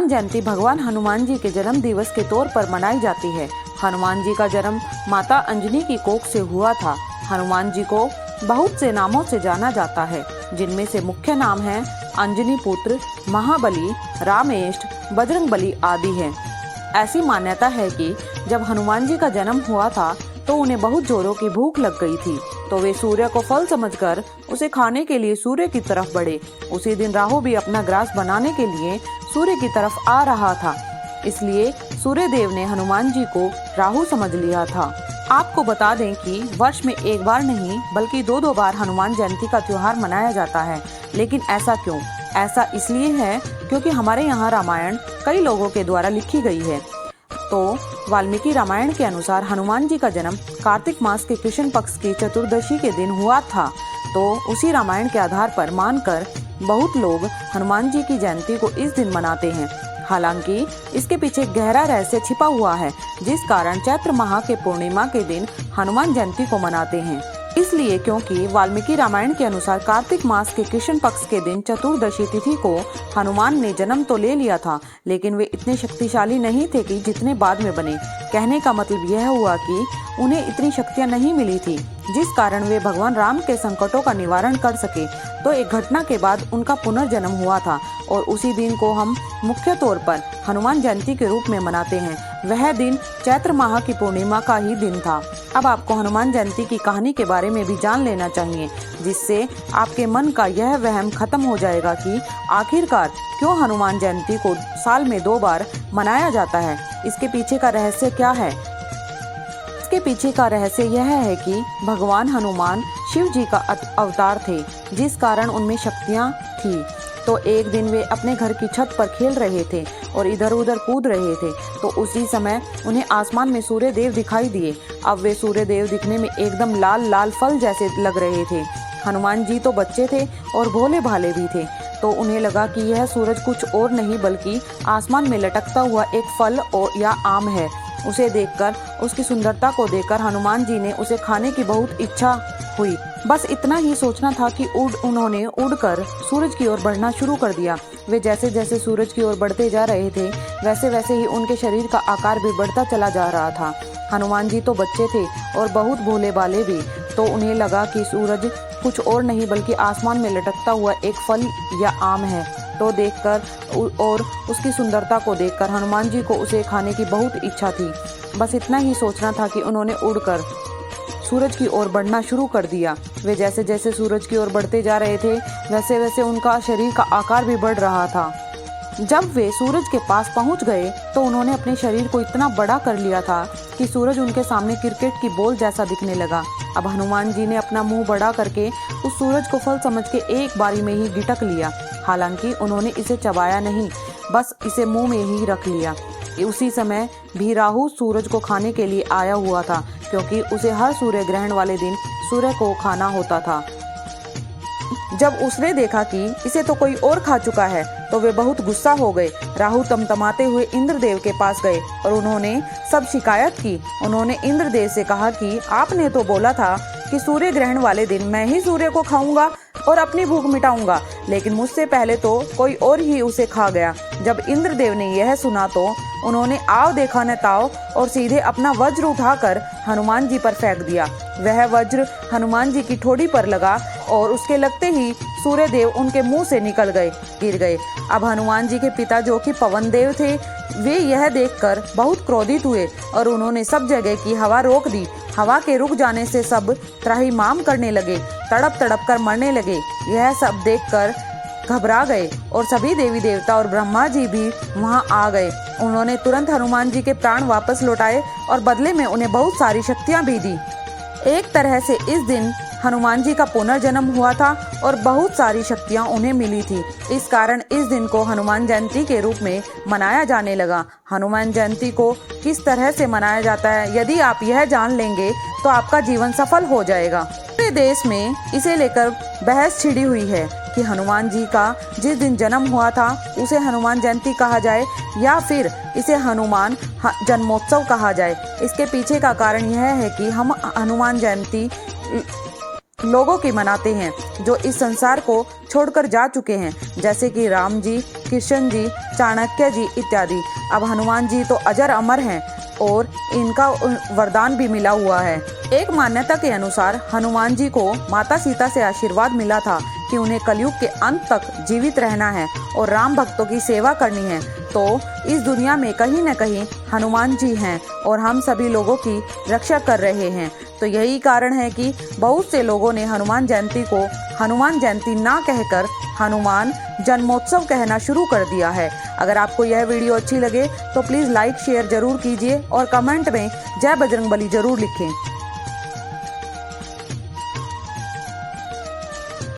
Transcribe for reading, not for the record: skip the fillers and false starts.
हनुमान जयंती भगवान हनुमान जी के जन्म दिवस के तौर पर मनाई जाती है। हनुमान जी का जन्म माता अंजनी की कोख से हुआ था। हनुमान जी को बहुत से नामों से जाना जाता है, जिनमें से मुख्य नाम है अंजनी पुत्र, महाबली, रामेष्ट, बजरंगबली आदि हैं। ऐसी मान्यता है कि जब हनुमान जी का जन्म हुआ था तो उन्हें बहुत जोरों की भूख लग गई थी, तो वे सूर्य को फल समझकर उसे खाने के लिए सूर्य की तरफ बढ़े। उसी दिन राहु भी अपना ग्रास बनाने के लिए सूर्य की तरफ आ रहा था, इसलिए सूर्य देव ने हनुमान जी को राहु समझ लिया था। आपको बता दें कि वर्ष में एक बार नहीं बल्कि दो बार हनुमान जयंती का त्योहार मनाया जाता है। लेकिन ऐसा क्यों? ऐसा इसलिए है क्योंकि हमारे यहाँ रामायण कई लोगों के द्वारा लिखी गई है। तो वाल्मीकि रामायण के अनुसार हनुमान जी का जन्म कार्तिक मास के कृष्ण पक्ष की चतुर्दशी के दिन हुआ था। तो उसी रामायण के आधार पर मानकर बहुत लोग हनुमान जी की जयंती को इस दिन मनाते हैं। हालांकि इसके पीछे गहरा रहस्य छिपा हुआ है, जिस कारण चैत्र माह के पूर्णिमा के दिन हनुमान जयंती को मनाते हैं। इसलिए क्योंकि वाल्मीकि रामायण के अनुसार कार्तिक मास के कृष्ण पक्ष के दिन चतुर्दशी तिथि को हनुमान ने जन्म तो ले लिया था, लेकिन वे इतने शक्तिशाली नहीं थे कि जितने बाद में बने। कहने का मतलब यह हुआ कि उन्हें इतनी शक्तियां नहीं मिली थी जिस कारण वे भगवान राम के संकटों का निवारण कर सके। तो एक घटना के बाद उनका पुनर्जन्म हुआ था और उसी दिन को हम मुख्य तौर पर हनुमान जयंती के रूप में मनाते हैं। वह दिन चैत्र माह की पूर्णिमा का ही दिन था। अब आपको हनुमान जयंती की कहानी के बारे में भी जान लेना चाहिए, जिससे आपके मन का यह वहम खत्म हो जाएगा कि आखिरकार क्यों हनुमान जयंती को साल में 2 बार मनाया जाता है। इसके पीछे का रहस्य क्या है? इसके पीछे का रहस्य यह है कि भगवान हनुमान शिव जी का अवतार थे, जिस कारण उनमें शक्तियाँ थी। तो एक दिन वे अपने घर की छत पर खेल रहे थे और इधर उधर कूद रहे थे, तो उसी समय उन्हें आसमान में सूर्य देव दिखाई दिए। अब वे सूर्य देव दिखने में एकदम लाल लाल फल जैसे लग रहे थे। हनुमान जी तो बच्चे थे और भोले भाले भी थे, तो उन्हें लगा कि यह सूरज कुछ और नहीं बल्कि आसमान में लटकता हुआ एक फल या आम है। उसे देखकर, उसकी सुंदरता को देखकर हनुमान जी ने उसे खाने की बहुत इच्छा हुई। बस इतना ही सोचना था कि उन्होंने उड़कर सूरज की ओर बढ़ना शुरू कर दिया। वे जैसे जैसे सूरज की ओर बढ़ते जा रहे थे, वैसे वैसे ही उनके शरीर का आकार भी बढ़ता चला जा रहा था। हनुमान जी तो बच्चे थे और बहुत भोले भाले भी, तो उन्हें लगा कि सूरज कुछ और नहीं बल्कि आसमान में लटकता हुआ एक फल या आम है। तो देखकर और उसकी सुंदरता को देखकर हनुमान जी को उसे खाने की बहुत इच्छा थी। बस इतना ही सोचना था कि उन्होंने उड़कर सूरज की ओर बढ़ना शुरू कर दिया। वे जैसे जैसे सूरज की ओर बढ़ते जा रहे थे, वैसे वैसे उनका शरीर का आकार भी बढ़ रहा था। जब वे सूरज के पास पहुंच गए तो उन्होंने अपने शरीर को इतना बड़ा कर लिया था कि सूरज उनके सामने क्रिकेट की बॉल जैसा दिखने लगा। अब हनुमान जी ने अपना मुंह बड़ा करके उस सूरज को फल समझ के एक बारी में ही गिटक लिया। हालांकि उन्होंने इसे चबाया नहीं, बस इसे मुंह में ही रख लिया। उसी समय भी राहु सूरज को खाने के लिए आया हुआ था, क्योंकि उसे हर सूर्य ग्रहण वाले दिन सूर्य को खाना होता था। जब उसने देखा कि इसे तो कोई और खा चुका है, तो वे बहुत गुस्सा हो गए। राहु तमतमाते हुए इंद्रदेव के पास गए और उन्होंने सब शिकायत की। उन्होंने इंद्रदेव से कहा कि आपने तो बोला था कि सूर्य ग्रहण वाले दिन मैं ही सूर्य को खाऊंगा और अपनी भूख मिटाऊंगा, लेकिन मुझसे पहले तो कोई और ही उसे खा गया। जब इंद्रदेव ने यह सुना तो उन्होंने आव देखा न ताव और सीधे अपना वज्र उठाकर हनुमान जी पर फेंक दिया। वह वज्र हनुमान जी की ठोड़ी पर लगा और उसके लगते ही सूर्य देव उनके मुंह से निकल गए, गिर गए। अब हनुमान जी के पिता जो कि पवन देव थे, वे यह देखकर बहुत क्रोधित हुए और उन्होंने सब जगह की हवा रोक दी। हवा के रुक जाने से सब त्राहिमाम करने लगे, तड़प तड़प कर मरने लगे। यह सब देखकर घबरा गए और सभी देवी देवता और ब्रह्मा जी भी वहां आ गए। उन्होंने तुरंत हनुमान जी के प्राण वापस लौटाए और बदले में उन्हें बहुत सारी शक्तियां भी दी। एक तरह से इस दिन हनुमान जी का पुनर्जन्म हुआ था और बहुत सारी शक्तियां उन्हें मिली थी। इस कारण इस दिन को हनुमान जयंती के रूप में मनाया जाने लगा। हनुमान जयंती को किस तरह से मनाया जाता है, यदि आप यह जान लेंगे तो आपका जीवन सफल हो जाएगा। पूरे देश में इसे लेकर बहस छिड़ी हुई है कि हनुमान जी का जिस दिन जन्म हुआ था उसे हनुमान जयंती कहा जाए या फिर इसे हनुमान जन्मोत्सव कहा जाए। इसके पीछे का कारण यह है कि हम हनुमान जयंती लोगों की मनाते हैं जो इस संसार को छोड़कर जा चुके हैं, जैसे कि राम जी, कृष्ण जी, चाणक्य जी इत्यादि। अब हनुमान जी तो अजर अमर हैं और इनका वरदान भी मिला हुआ है। एक मान्यता के अनुसार हनुमान जी को माता सीता से आशीर्वाद मिला था कि उन्हें कलयुग के अंत तक जीवित रहना है और राम भक्तों की सेवा करनी है। तो इस दुनिया में कहीं न कहीं हनुमान जी हैं और हम सभी लोगों की रक्षा कर रहे हैं। तो यही कारण है कि बहुत से लोगों ने हनुमान जयंती को हनुमान जयंती ना कहकर हनुमान जन्मोत्सव कहना शुरू कर दिया है। अगर आपको यह वीडियो अच्छी लगे तो प्लीज़ लाइक शेयर जरूर कीजिए और कमेंट में जय बजरंगबली जरूर लिखें।